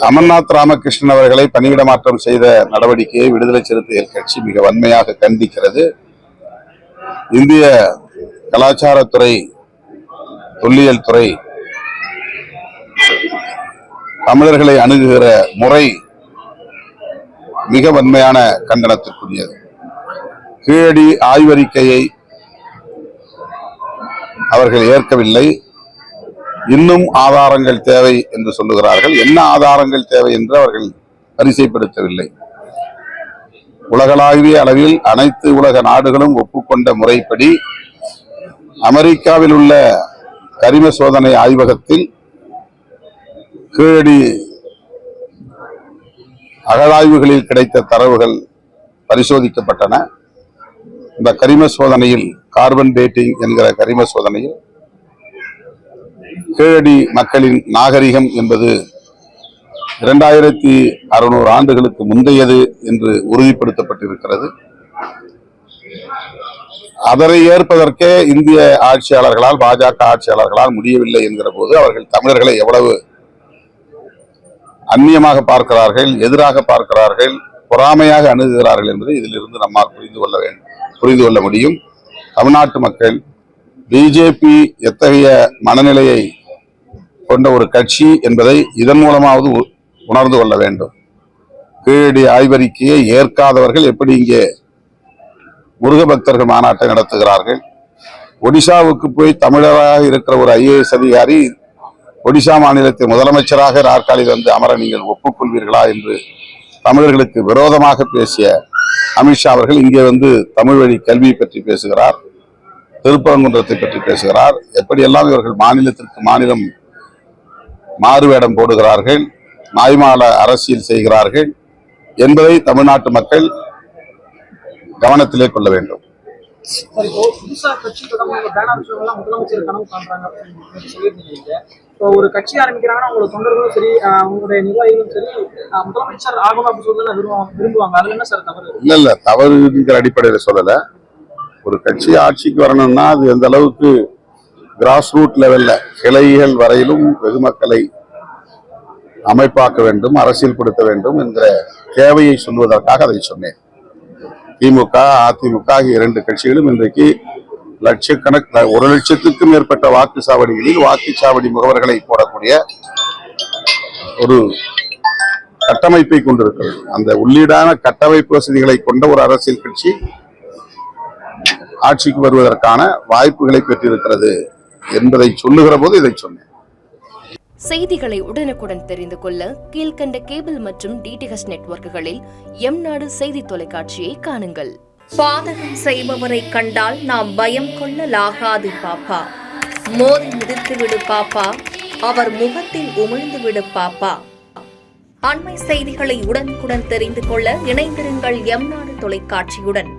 அமர்நாத் ராமகிருஷ்ணன் அவர்களை பணியிட மாற்றம் செய்த நடவடிக்கையை விடுதலை சிறுத்தைகள் கட்சி மிக வன்மையாக கண்டிக்கிறது. இந்திய கலாச்சாரத்துறை, தொல்லியல் துறை தமிழர்களை அணுகுகிற முறை மிக வன்மையான கண்டனத்திற்குரியது. கீழடி ஆய்வறிக்கையை அவர்கள் ஏற்கவில்லை. இன்னும் ஆதாரங்கள் தேவை என்று சொல்லுகிறார்கள். என்ன ஆதாரங்கள் தேவை என்று அவர்கள் வரிசைப்படுத்தவில்லை. உலகளாவிய அளவில் அனைத்து உலக நாடுகளும் ஒப்புக்கொண்ட முறைப்படி அமெரிக்காவில் உள்ள கரிம சோதனை ஆய்வகத்தில் கீழடி அகழாய்வுகளில் கிடைத்த தரவுகள் பரிசோதிக்கப்பட்டன. இந்த கரிம சோதனையில், கார்பன் டேட்டிங் என்கிற கரிம சோதனையில், கீழடி மக்களின் நாகரிகம் என்பது 2600 ஆண்டுகளுக்கு முந்தையது என்று உறுதிப்படுத்தப்பட்டிருக்கிறது. அதனை ஏற்பதற்கே இந்திய ஆட்சியாளர்களால், பாஜக ஆட்சியாளர்களால் முடியவில்லை என்கிற போது அவர்கள் தமிழர்களை எவ்வளவு அந்நியமாக பார்க்கிறார்கள், எதிராக பார்க்கிறார்கள், பொறாமையாக அணுகுகிறார்கள் என்பதை இதிலிருந்து நம்மால் புரிந்து கொள்ள முடியும். தமிழ்நாட்டு மக்கள் பிஜேபி எத்தகைய மனநிலையை கொண்ட ஒரு கட்சி என்பதை இதன் மூலமாவது உணர்ந்து கொள்ள வேண்டும். கீழடி ஆய்வறிக்கையை ஏற்காதவர்கள் எப்படி இங்கே முருக பக்தர்கள் மாநாட்டை நடத்துகிறார்கள்? ஒடிசாவுக்கு போய் தமிழராக இருக்கிற ஒரு IAS அதிகாரி ஒடிசா மாநிலத்தை முதலமைச்சராக நாற்காலியில் வந்து அமர நீங்கள் ஒப்புக்கொள்வீர்களா என்று தமிழர்களுக்கு விரோதமாக பேசிய அமித்ஷா அவர்கள் இங்கே வந்து தமிழ் வழி கல்வியை பற்றி பேசுகிறார், திருப்பரங்குன்றத்தை பற்றி பேசுகிறார். எப்படியெல்லாம் இவர்கள் மாநிலத்திற்கு மாநிலம் மாறுவேடம் போடுகிறார்கள், மாய்மால அரசியல் செய்கிறார்கள் என்பதை தமிழ்நாட்டு மக்கள் கவனத்திலே கொள்ள வேண்டும். ஒரு கட்சி ஆரம்பிக்கிறாங்கன்னா உங்களோட தொண்டர்களும் சரி, அவங்களுடைய நிர்வாகிகளும் சரி, முதலமைச்சர் ஆகணும் அப்படின்னு சொல்லி விரும்புவாங்க. அதுல என்ன சார் தவறு? இல்ல தவறுங்கிற அடிப்படையில் சொல்லல. ஒரு கட்சி ஆட்சிக்கு வரணும்னா அது எந்த அளவுக்கு கிராஸ் ரூட் லெவல்ல கிளைகள் வரையிலும் வெகுமக்களை அமைப்பாக்க வேண்டும், அரசியல்படுத்த வேண்டும் என்ற தேவையை சொல்வதற்காக அதை சொன்னேன். திமுக, அதிமுக ஆகிய 2 கட்சிகளும் இன்றைக்கு லட்சக்கணக்கு 1 லட்சத்துக்கும் மேற்பட்ட வாக்குச்சாவடிகளில் வாக்குச்சாவடி முகவர்களை போடக்கூடிய ஒரு கட்டமைப்பை கொண்டிருக்கிறது. அந்த உள்ளீடான கட்டமைப்பு வசதிகளை கொண்ட ஒரு அரசியல் கட்சி ஆட்சிக்கு வருவதற்கான வாய்ப்புகளை பெற்றிருக்கிறது என்பதை சொல்லுகிற போது இதை சொன்னேன். செய்திகளை உடனுக்குடன் தெரிந்து கொள்ள கீழ்கண்ட கேபிள் மற்றும் DTH நெட்வொர்க்குகளில் எம்நாடு செய்தி தொலைக்காட்சியை காணுங்கள். பாதகம் செய்பவரை கண்டால் நாம் பயம் கொள்ளலாகாது பாப்பா. மோதி மிதித்து விடு பாப்பா, அவர் முகத்தில் உமிழ்ந்து விடு பாப்பா. அண்மை செய்திகளை உடனுக்குடன் தெரிந்து கொள்ள இணைந்திருங்கள் எம்நாடு தொலைக்காட்சியுடன்.